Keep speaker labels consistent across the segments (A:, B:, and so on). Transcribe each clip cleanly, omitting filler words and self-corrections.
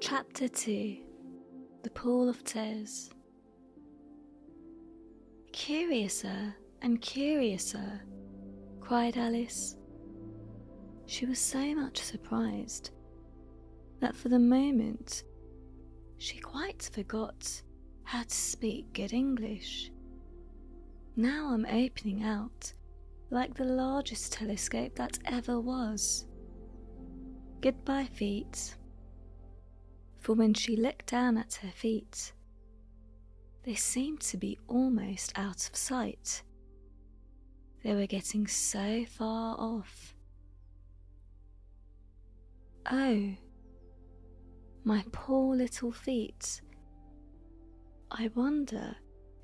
A: Chapter 2. The Pool of Tears. "Curiouser and curiouser," cried Alice. She was so much surprised that for the moment she quite forgot how to speak good English. "Now I'm opening out like the largest telescope that ever was. Goodbye, feet." For when she looked down at her feet, they seemed to be almost out of sight. They were getting so far off. "Oh, my poor little feet. I wonder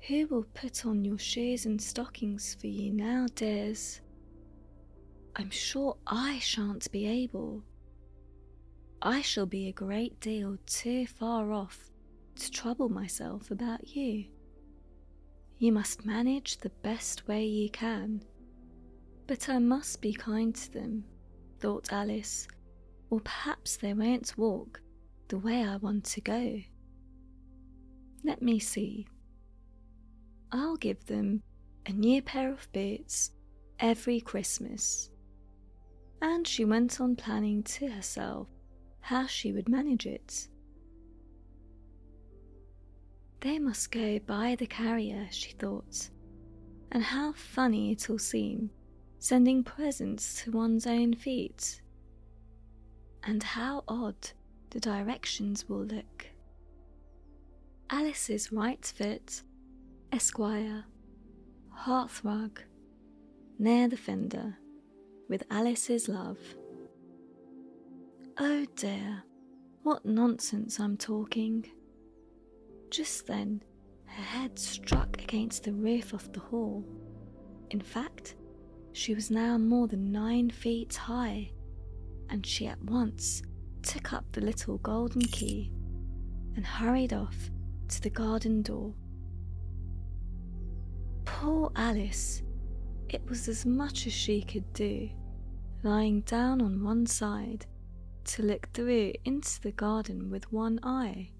A: who will put on your shoes and stockings for you now, dears. I'm sure I shan't be able. I shall be a great deal too far off to trouble myself about you. You must manage the best way you can. But I must be kind to them," thought Alice, "or perhaps they won't walk the way I want to go. Let me see. I'll give them a new pair of boots every Christmas." And she went on planning to herself how she would manage it. They must go by the carrier, she thought, and how funny it'll seem sending presents to one's own feet. And how odd the directions will look. Alice's right foot, Esquire, hearthrug, near the fender, with Alice's love. Oh dear, what nonsense I'm talking. Just then, her head struck against the roof of the hall. In fact, she was now more than 9 feet high, and she at once took up the little golden key and hurried off to the garden door. Poor Alice! It was as much as she could do, lying down on one side to look through into the garden with one eye.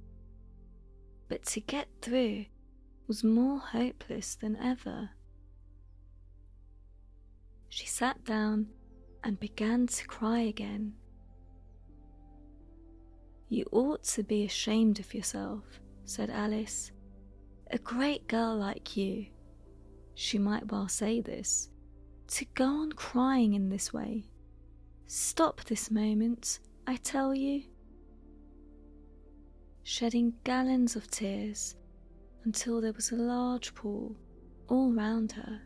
A: But to get through was more hopeless than ever. She sat down and began to cry again. "You ought to be ashamed of yourself," said Alice. "A great girl like you," she might well say this, "to go on crying in this way. Stop this moment, I tell you." Shedding gallons of tears until there was a large pool all round her,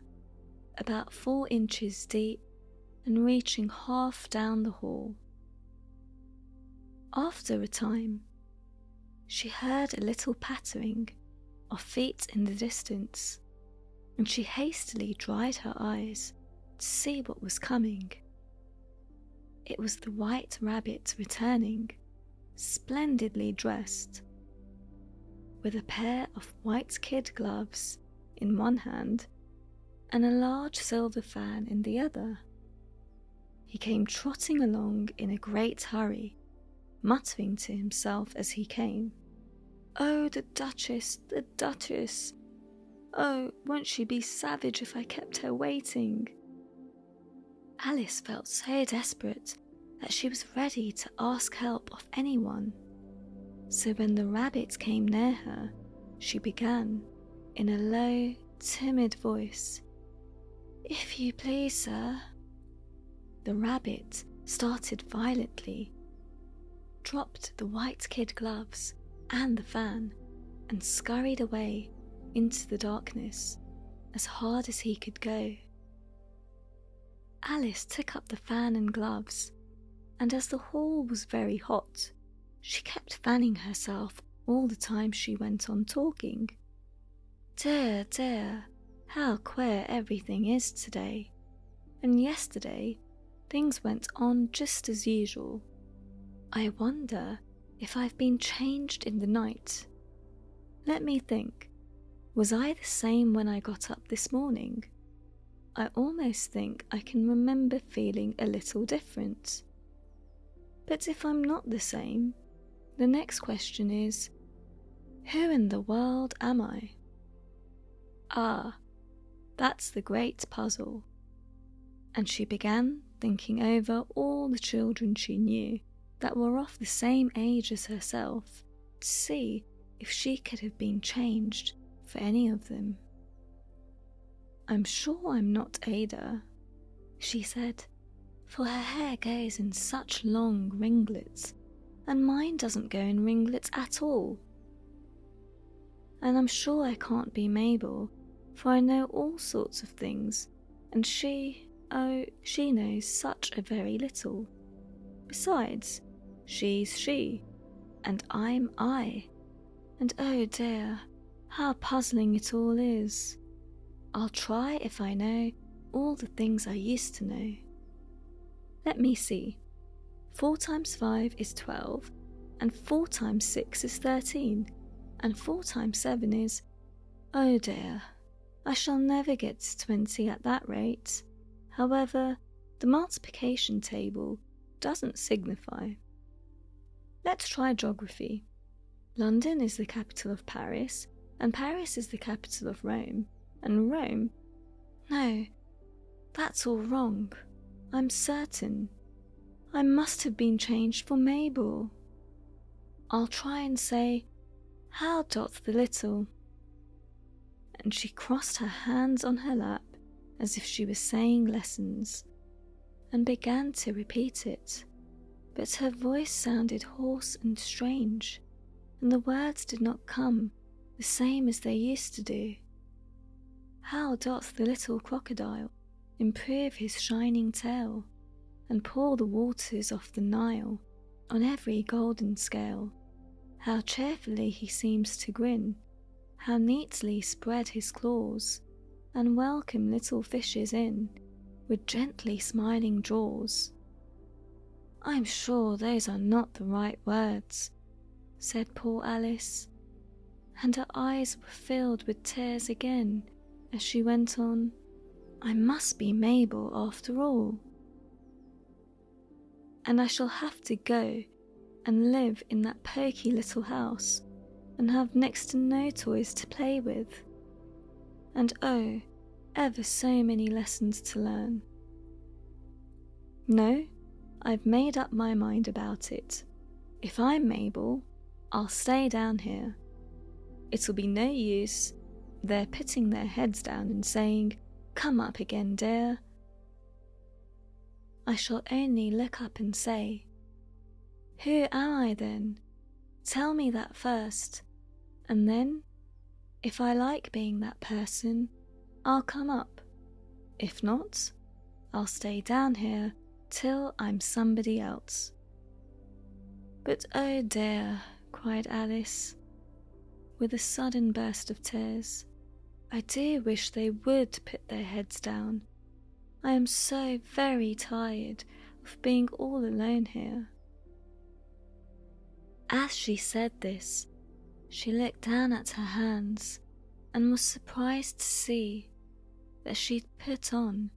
A: about 4 inches deep and reaching half down the hall. After a time, she heard a little pattering of feet in the distance, and she hastily dried her eyes to see what was coming. It was the White Rabbit returning, splendidly dressed, with a pair of white kid gloves in one hand and a large silver fan in the other. He came trotting along in a great hurry, muttering to himself as he came, "Oh, the Duchess, the Duchess! Oh, won't she be savage if I kept her waiting?" Alice felt so desperate that she was ready to ask help of anyone. So when the rabbit came near her, she began, in a low, timid voice, "If you please, sir." The rabbit started violently, dropped the white kid gloves and the fan, and scurried away into the darkness as hard as he could go. Alice took up the fan and gloves, and as the hall was very hot, she kept fanning herself all the time she went on talking. "Dear, dear, how queer everything is today, and yesterday things went on just as usual. I wonder if I've been changed in the night. Let me think, was I the same when I got up this morning? I almost think I can remember feeling a little different. But if I'm not the same, The next question is, who in the world am I? Ah, that's the great puzzle. And she began thinking over all the children she knew that were of the same age as herself, to see if she could have been changed for any of them. I'm sure I'm not Ada, she said, for her hair goes in such long ringlets, and mine doesn't go in ringlets at all. And I'm sure I can't be Mabel, for I know all sorts of things, and she knows such a very little. Besides, she's she, and I'm I, and oh dear, how puzzling it all is. I'll try if I know all the things I used to know. Let me see. 4 times 5 is 12, and 4 times 6 is 13, and 4 times 7 is... Oh dear, I shall never get to 20 at that rate. However, the multiplication table doesn't signify. Let's try geography. London is the capital of Paris, and Paris is the capital of Rome, and Rome... No, that's all wrong. I'm certain. I must have been changed for Mabel. I'll try and say, how doth the little... And she crossed her hands on her lap as if she was saying lessons, and began to repeat it, but her voice sounded hoarse and strange, and the words did not come the same as they used to do. How doth the little crocodile improve his shining tail, and pour the waters of the Nile on every golden scale? How cheerfully he seems to grin, how neatly spread his claws, and welcome little fishes in with gently smiling jaws. I'm sure those are not the right words, said poor Alice, and her eyes were filled with tears again as she went on, I must be Mabel after all. And I shall have to go and live in that poky little house and have next to no toys to play with. And oh, ever so many lessons to learn. No, I've made up my mind about it. If I'm Mabel, I'll stay down here. It'll be no use their putting their heads down and saying, come up again, dear. I shall only look up and say, who am I then? Tell me that first, and then, if I like being that person, I'll come up. If not, I'll stay down here till I'm somebody else. But oh dear, cried Alice, with a sudden burst of tears, I do wish they would put their heads down. I am so very tired of being all alone here. As she said this, she looked down at her hands and was surprised to see that she'd put on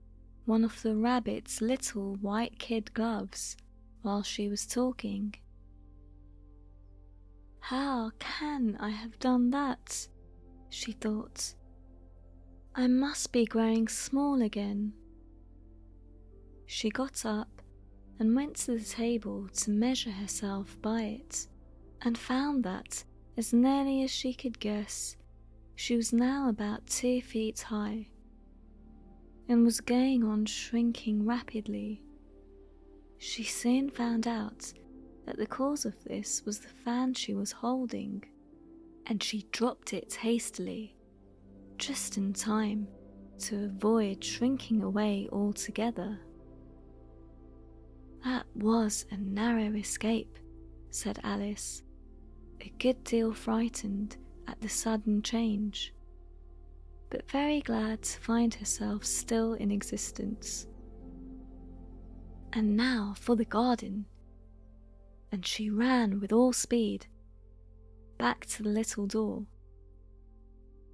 A: one of the rabbit's little white kid gloves while she was talking. How can I have done that? She thought. I must be growing small again. She got up and went to the table to measure herself by it, and found that, as nearly as she could guess, she was now about 2 feet high, and was going on shrinking rapidly. She soon found out that the cause of this was the fan she was holding, and she dropped it hastily, just in time to avoid shrinking away altogether. That was a narrow escape, said Alice, a good deal frightened at the sudden change, but very glad to find herself still in existence. And now for the garden. And she ran with all speed back to the little door.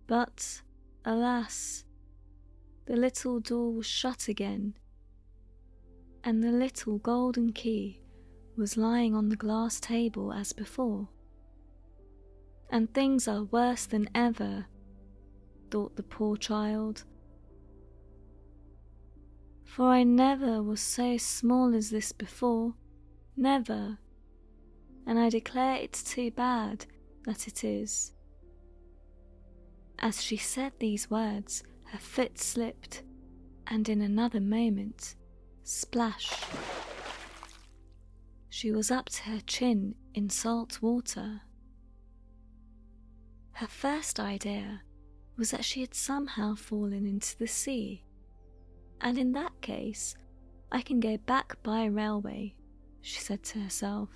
A: But, alas, the little door was shut again, and the little golden key was lying on the glass table as before. And things are worse than ever, thought the poor child. For I never was so small as this before, never, and I declare it's too bad that it is. As she said these words, her foot slipped, and in another moment, splash, she was up to her chin in salt water. Her first idea was that she had somehow fallen into the sea, and in that case, I can go back by railway, she said to herself.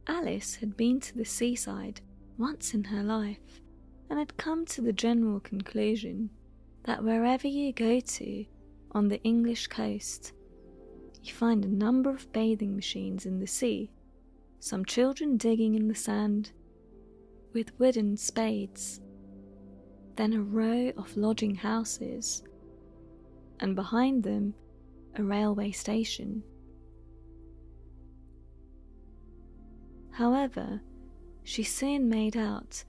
A: Alice had been to the seaside once in her life and had come to the general conclusion that wherever you go to on the English coast, you find a number of bathing machines in the sea, some children digging in the sand with wooden spades, then a row of lodging houses, and behind them a railway station. However, she soon made out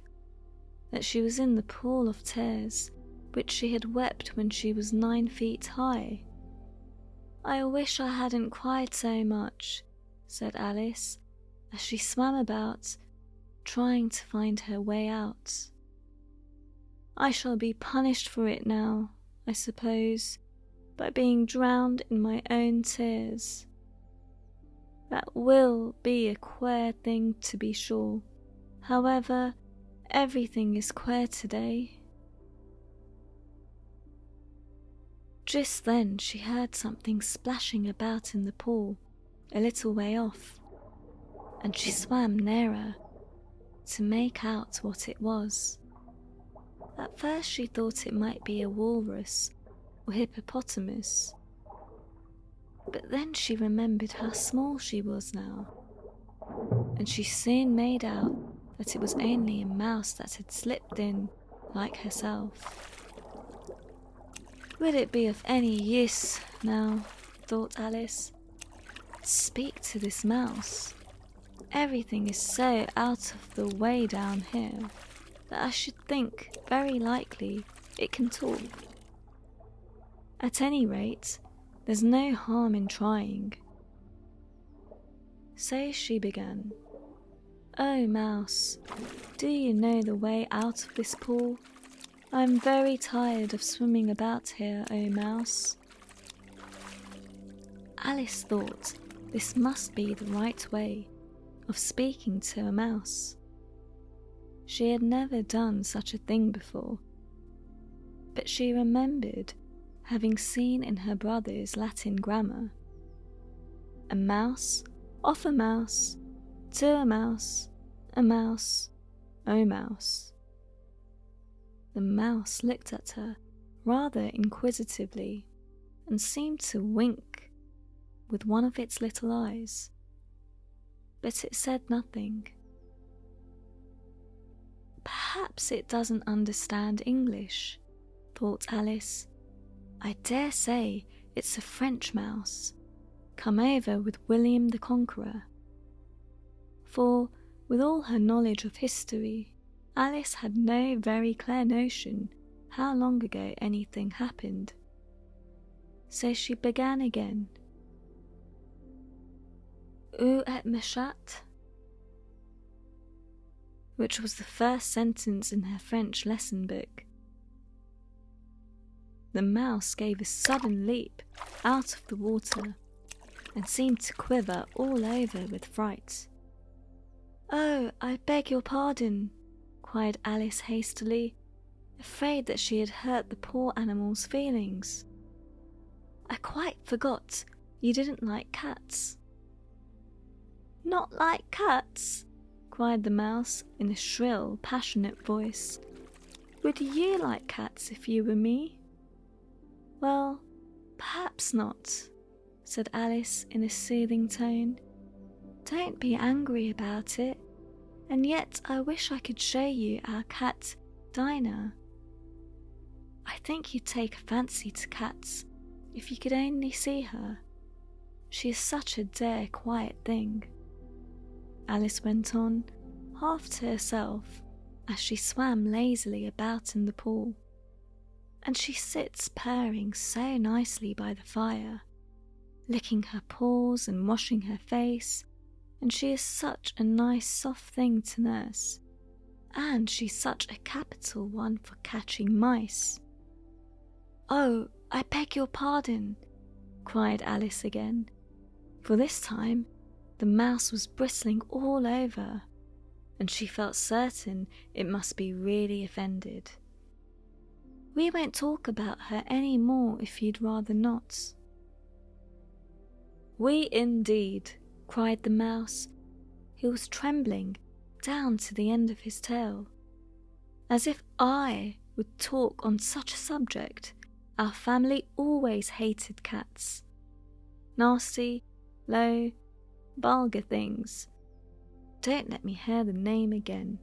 A: that she was in the pool of tears which she had wept when she was 9 feet high. I wish I hadn't cried so much, said Alice, as she swam about, trying to find her way out. I shall be punished for it now, I suppose, by being drowned in my own tears. That will be a queer thing, to be sure. However, everything is queer today. Just then she heard something splashing about in the pool, a little way off, and she swam nearer to make out what it was. At first she thought it might be a walrus or hippopotamus, but then she remembered how small she was now, and she soon made out that it was only a mouse that had slipped in like herself. Would it be of any use now, thought Alice, to speak to this mouse? Everything is so out of the way down here that I should think very likely it can talk. At any rate, there's no harm in trying. So she began. Oh, mouse, do you know the way out of this pool? I'm very tired of swimming about here, oh mouse. Alice thought this must be the right way of speaking to a mouse. She had never done such a thing before, but she remembered having seen in her brother's Latin grammar, a mouse, off a mouse, to a mouse, oh mouse. The mouse looked at her rather inquisitively and seemed to wink with one of its little eyes, but it said nothing. Perhaps it doesn't understand English, thought Alice. I dare say it's a French mouse, come over with William the Conqueror. For, with all her knowledge of history, Alice had no very clear notion how long ago anything happened. So she began again. Où est ma chatte? Which was the first sentence in her French lesson book. The mouse gave a sudden leap out of the water and seemed to quiver all over with fright. Oh, I beg your pardon, cried Alice hastily, afraid that she had hurt the poor animal's feelings. I quite forgot you didn't like cats. Not like cats? Cried the mouse in a shrill, passionate voice. Would you like cats if you were me? Well, perhaps not, said Alice in a soothing tone. Don't be angry about it, and yet I wish I could show you our cat, Dinah. I think you'd take a fancy to cats if you could only see her. She is such a dear, quiet thing," Alice went on, half to herself, as she swam lazily about in the pool. "And she sits purring so nicely by the fire, licking her paws and washing her face, and she is such a nice soft thing to nurse, and she's such a capital one for catching mice." "Oh, I beg your pardon," cried Alice again, for this time the mouse was bristling all over, and she felt certain it must be really offended. "We won't talk about her any more if you'd rather not." "We indeed," cried the mouse, who was trembling down to the end of his tail. "As if I would talk on such a subject. Our family always hated cats. Nasty, low, vulgar things. Don't let me hear the name again."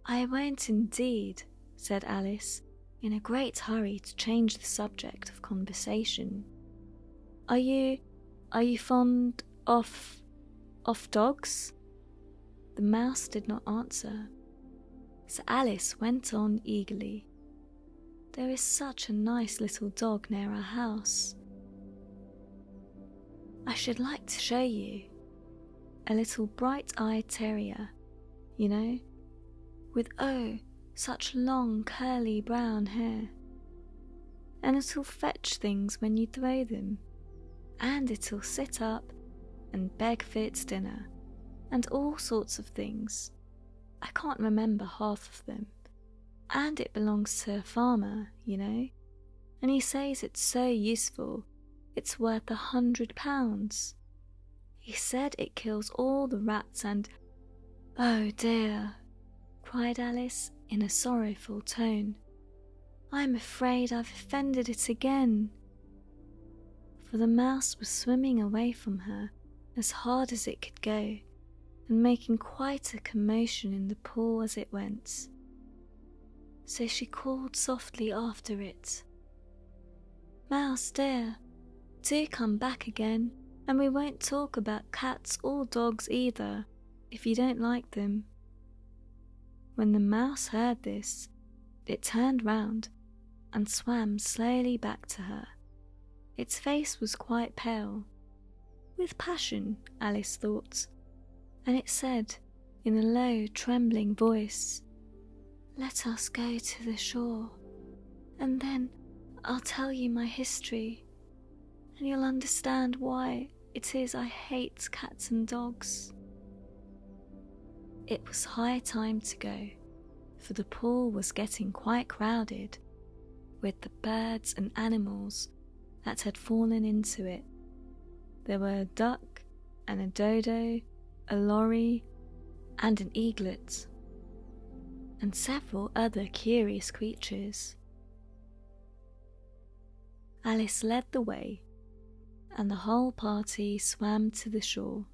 A: "I won't indeed," said Alice, in a great hurry to change the subject of conversation. Are you fond of dogs?" The mouse did not answer, so Alice went on eagerly. "There is such a nice little dog near our house. I should like to show you. A little bright-eyed terrier, you know, with such long curly brown hair. And it'll fetch things when you throw them, and it'll sit up and beg for its dinner, and all sorts of things. I can't remember half of them. And it belongs to a farmer, you know, and he says it's so useful, it's worth £100. He said it kills all the rats and—" "Oh dear," cried Alice in a sorrowful tone, "I'm afraid I've offended it again." For the mouse was swimming away from her as hard as it could go, and making quite a commotion in the pool as it went. So she called softly after it, "Mouse dear, do come back again, and we won't talk about cats or dogs either, if you don't like them." When the mouse heard this, it turned round and swam slowly back to her. Its face was quite pale, with passion, Alice thought, and it said in a low, trembling voice, "Let us go to the shore, and then I'll tell you my history, and you'll understand why it is I hate cats and dogs." It was high time to go, for the pool was getting quite crowded with the birds and animals that had fallen into it. There were a duck and a dodo, a lorry and an eaglet, and several other curious creatures. Alice led the way, and the whole party swam to the shore.